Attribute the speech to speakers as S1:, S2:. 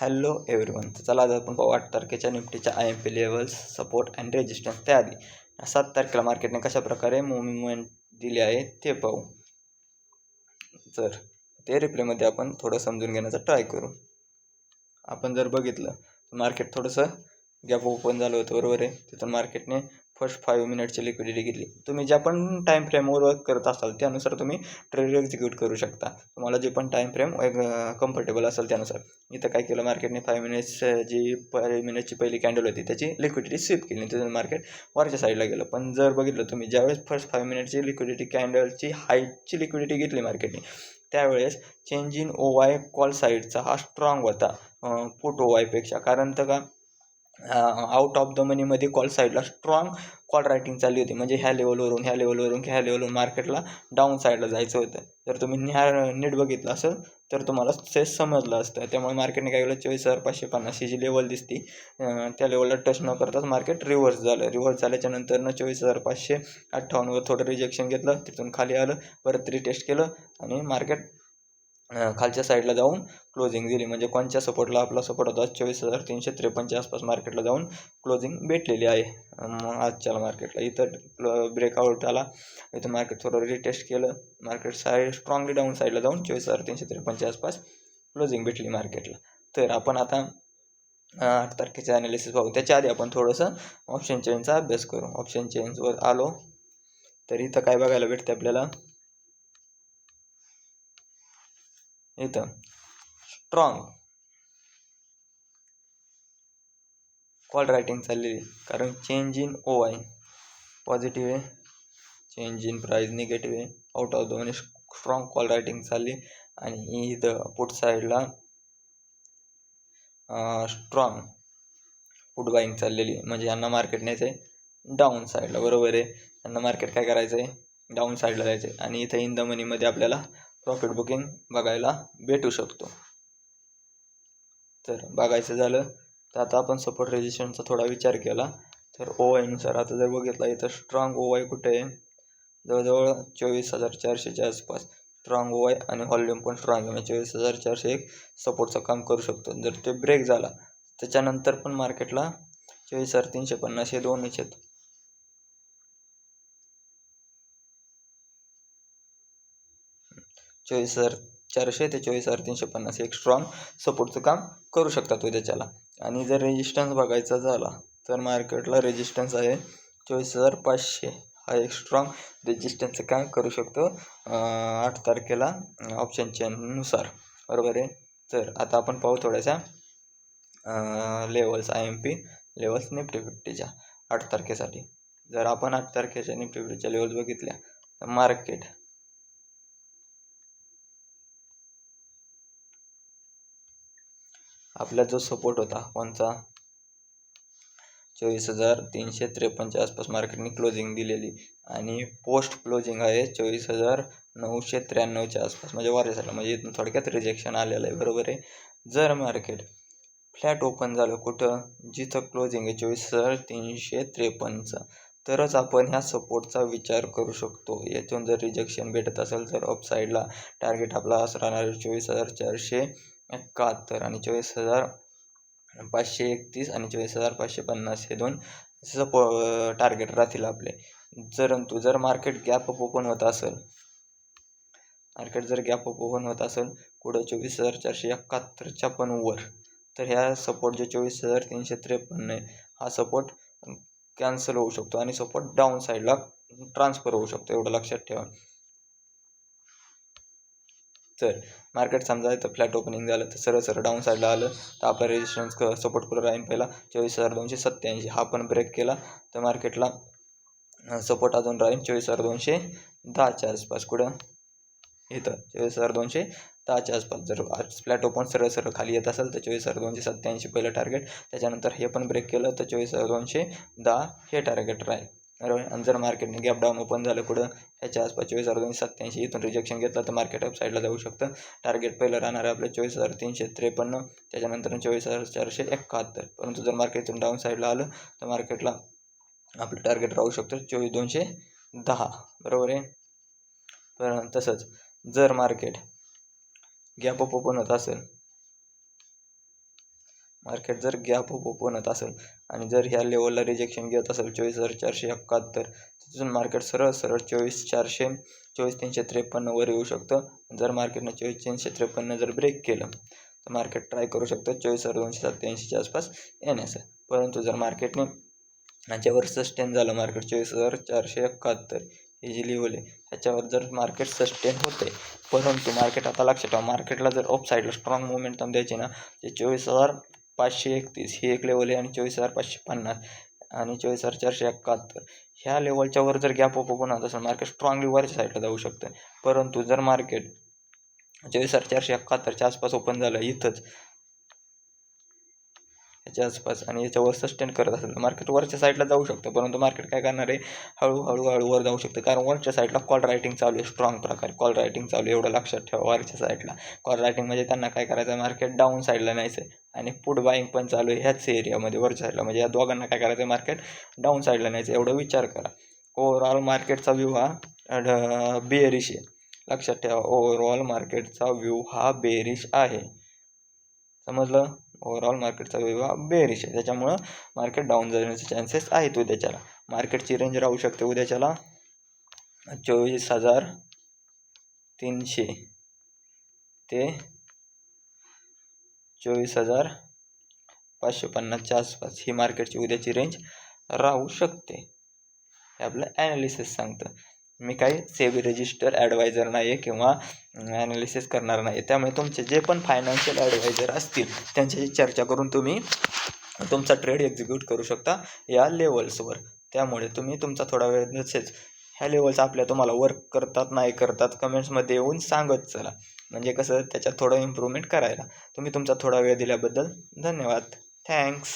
S1: Hello everyone. तर चला आज आपण पाहू 8 तारखेच्या निफ्टीच्या IMP levels, support and resistance. त्याआधी 7 तारखेला मार्केटने कशा प्रकारे मुवमेंट दिली आहे ते पाहू. तर ते रिप्लेमध्ये आपण थोडं समजून घेण्याचा ट्राय करू. आपण जर बघितलं तर मार्केट थोडंसं गॅप ओपन झालं होतं, बरोबर आहे. तिथून मार्केटने फर्स्ट 5 मिनिटची लिक्विडिटी घेतली. तुम्ही ज्या पण टाईम फ्रेमवर वर्क करत असाल त्यानुसार तुम्ही ट्रेड एक्झिक्यूट करू शकता. तुम्हाला जे पण टाईम फ्रेम कम्फर्टेबल असेल त्यानुसार. इथं काय केलं मार्केटने 5 मिनिट्स जी 5 मिनिटची पहिली कॅन्डल होती त्याची लिक्विडिटी स्वीप केली. तिथून मार्केट वरच्या साईडला गेलं. पण जर बघितलं तुम्ही ज्यावेळेस फर्स्ट 5 मिनिटची लिक्विडिटी कॅन्डलची हाईटची लिक्विडिटी घेतली मार्केटने, त्यावेळेस चेंज इन OY कॉल साईडचा हा स्ट्रॉंग होता पुट OYपेक्षा. कारण तर का आउट ऑफ द मनीमध्ये कॉल साईडला स्ट्रॉंग कॉल रायटिंग चालली होती. म्हणजे ह्या लेवलवरून मार्केटला डाऊन साईडला जायचं होतं. जर तुम्ही नीट बघितलं असेल तर तुम्हाला ते समजलं असतं. त्यामुळे मार्केटने काय केलं, 24,550 ही जी लेवल दिसती त्या लेवलला टच न करताच मार्केट रिव्हर्स झालं. रिव्हर्स झाल्याच्या नंतरनं 24,558वर थोडं रिजेक्शन घेतलं, तिथून खाली आलं, परत रिटेस्ट केलं आणि मार्केट खालच्या साईडला जाऊन क्लोजिंग दिली. म्हणजे कोणत्या सपोर्टला आपला सपोर्ट होता 24,353च्या आसपास मार्केटला जाऊन क्लोजिंग भेटलेली आहे आजच्या मार्केटला. इथं ब्रेकआउट आला, इथं मार्केट थोडं रिटेस्ट केलं, मार्केट स्ट्रॉंगली डाऊन साईडला जाऊन 24,353च्या आसपास क्लोजिंग भेटली मार्केटला. तर आपण आता 8 तारखेचे ॲनालिसिस पाहू. त्याच्या आधी आपण थोडंसं ऑप्शन चेनचा अभ्यास करू. ऑप्शन चेन्सवर आलो तर इथं काय बघायला भेटते आपल्याला, इथं स्ट्रॉंग कॉल रायटिंग चाललेली. कारण चेंज इन OY पॉझिटिव्ह आहे, चेंज इन प्राईस निगेटिव्ह आहे, आउट ऑफ दोन्ही स्ट्रॉंग कॉल रायटिंग चालली. आणि इथं पुट साईडला स्ट्रॉंग पुट बाईंग चाललेली. म्हणजे यांना मार्केट न्यायचं आहे डाऊन साईडला, बरोबर आहे. यांना मार्केट काय करायचं आहे, डाऊन साईडला जायचं आहे. आणि इथं इन द मनीमध्ये आपल्याला प्रॉफिट बुकिंग बघायला भेटू शकतो. तर बघायचं झालं तर आता आपण सपोर्ट रेजिस्टन्सचा थोडा विचार केला तर OY नुसार आता जर बघितला इथं स्ट्रॉंग OY कुठे आहे, जवळजवळ 24,400च्या आसपास स्ट्रॉंग OY आणि व्हॉल्यूम पण स्ट्रॉंग आहे. म्हणजे 24,400 एक सपोर्टचं काम करू शकतो. जर ते ब्रेक झाला त्याच्यानंतर पण मार्केटला 24,350 हे दोनच आहेत. 24,400 ते 24,350 एक स्ट्रॉंग सपोर्टचं काम करू शकतात त्याच्याला. आणि जर रेजिस्टन्स बघायचा झाला तर मार्केटला रेजिस्टन्स आहे 24,500. हा एक स्ट्रॉंग रेजिस्टन्सचं काम करू शकतो 8 तारखेला ऑप्शन चेननुसार, बरोबर आहे. तर आता आपण पाहू थोड्याशा लेवल्स, IMP लेवल्स निफ्टी 50च्या 8 तारखेसाठी. जर आपण 8 तारखेच्या निफ्टी 50च्या लेवल्स बघितल्या तर मार्केट आपला जो सपोर्ट होता कोणचा 24,353च्या आसपास मार्केटने क्लोजिंग दिलेली आणि पोस्ट क्लोजिंग आहे 24,993च्या आसपास. म्हणजे वरच्या साईडला, म्हणजे इथून थोडक्यात रिजेक्शन आलेलं आहे, बरोबर आहे. जर मार्केट फ्लॅट ओपन झालं कुठं, जिथं क्लोजिंग आहे 24,353चं, तरच आपण ह्या सपोर्टचा विचार करू शकतो. यातून जर रिजेक्शन भेटत असेल तर अपसाईडला टार्गेट आपला असं राहणार 24,471 आणि 24,531 आणि 24,550 हे दोन टार्गेट राहतील आपले. जर मार्केट गॅप अप ओपन होत असेल, कुठं 24,471च्या पण वर, तर ह्या सपोर्ट जे 24,353 आहे हा सपोर्ट कॅन्सल होऊ शकतो आणि सपोर्ट डाऊन साईडला ट्रान्सफर होऊ शकतो, एवढं लक्षात ठेवा. तर मार्केट समजा इथं फ्लॅट ओपनिंग झालं तर सरळ डाऊन साईडला आलं तर आपला रेजिस्टन्स सपोर्ट करून राहील पहिला 24,287. हा पण ब्रेक केला तर मार्केटला सपोर्ट अजून राहील 24,210च्या आसपास. कुठं इथं 24,210च्या आसपास. जर फ्लॅट ओपन सरळ खाली येत असेल तर 24,287 पहिलं टार्गेट, त्याच्यानंतर हे पण ब्रेक केलं तर 24,210 हे टार्गेट राहील, बरोबर. आणि जर मार्केटने गॅप डाऊन ओपन झालं कुठं ह्याच्या आसपास 24,287, इथून रिजेक्शन घेतलं तर मार्केट अप साईडला जाऊ शकतं. टार्गेट पहिलं राहणार आहे आपलं 24,353, त्याच्यानंतर 24,471. परंतु जर मार्केट इथून डाऊन साईडला आलं तर मार्केटला आपलं टार्गेट राहू शकतं 24,210, बरोबर आहे. पण तसंच जर मार्केट गॅप अप ओपन होत असेल मार्केट जर गॅप ओपन होत असेल आणि जर ह्या लेवलला रिजेक्शन घेत असेल 24,471, तिथून मार्केट सरळ 24,400 24,353 वर येऊ शकतं. जर मार्केटनं 24,353 जर ब्रेक केलं तर मार्केट ट्राय करू शकतं 24,287च्या आसपास येण्याचं. परंतु जर मार्केटने ह्याच्यावर सस्टेन झालं, मार्केट 24,471 हे जी लेवल आहे ह्याच्यावर जर मार्केट सस्टेन होते, परंतु मार्केट आता लक्षात ठेवा, मार्केटला जर ऑफ साईडला स्ट्रॉंग मोमेंटम द्यायची ना, ते 24,531 ही एक लेवल आहे आणि 24,550 आणि 24,471 ह्या लेवलच्या वर जर गॅप ओपन होत असेल मार्केट स्ट्रॉंगली वरच्या साईडला जाऊ शकतं. परंतु जर मार्केट 24,471च्या आसपास ओपन झालं इथंच याच्या आसपास आणि याच्यावर सस्टेन करत असेल तर मार्केट वरच्या साईडला जाऊ शकतं. परंतु मार्केट काय करणार आहे, हळूहळू वर जाऊ शकतं, कारण वरच्या साईडला कॉल रायटिंग चालू आहे, स्ट्रॉंग प्रकारे कॉल रायटिंग चालू आहे. एवढं लक्षात ठेवा, वरच्या साईडला कॉल रायटिंग म्हणजे त्यांना काय करायचं, मार्केट डाऊन साईडला न्यायचं आहे आणि पुट बाईंग पण चालू आहे ह्याच एरियामध्ये वरच्या साईडला, म्हणजे या दोघांना काय करायचं, मार्केट डाऊन साईडला न्यायचं. एवढं विचार करा. ओव्हरऑल मार्केटचा व्ह्यू हा बेअरिश आहे. लक्षात ठेवा, ओव्हरऑल मार्केटचा व्ह्यू हा बेअरिश आहे. समजलं? ओव्हरऑल मार्केटचा व्ह्यू हा बेअरिश आहे, त्याच्यामुळं मार्केट डाऊन जाण्याचे चान्सेस आहेत उद्याच्याला. मार्केटची रेंज राहू शकते उद्याच्याला 24,300 ते 24,550च्या आसपास ही मार्केटची उद्याची रेंज राहू शकते. हे आपलं ॲनालिसिस सांगतं. मी काही सेबी रजिस्टर ॲडवायझर नाही आहे किंवा ॲनालिसिस करणार नाही. त्यामुळे तुमचे जे पण फायनान्शियल ॲडवायझर असतील त्यांच्याशी चर्चा करून तुम्ही तुमचा ट्रेड एक्झिक्यूट करू शकता या लेवल्सवर. त्यामुळे तुम्ही तुमचा थोडा वेळ तसेच ह्या लेवल्स आपल्या तुम्हाला वर्क करतात नाही करतात कमेंट्समध्ये येऊन सांगत चला, म्हणजे कसं त्याच्यात थोडं इम्प्रूव्हमेंट करायला. तुम्ही तुमचा थोडा वेळ दिल्याबद्दल धन्यवाद. थँक्स.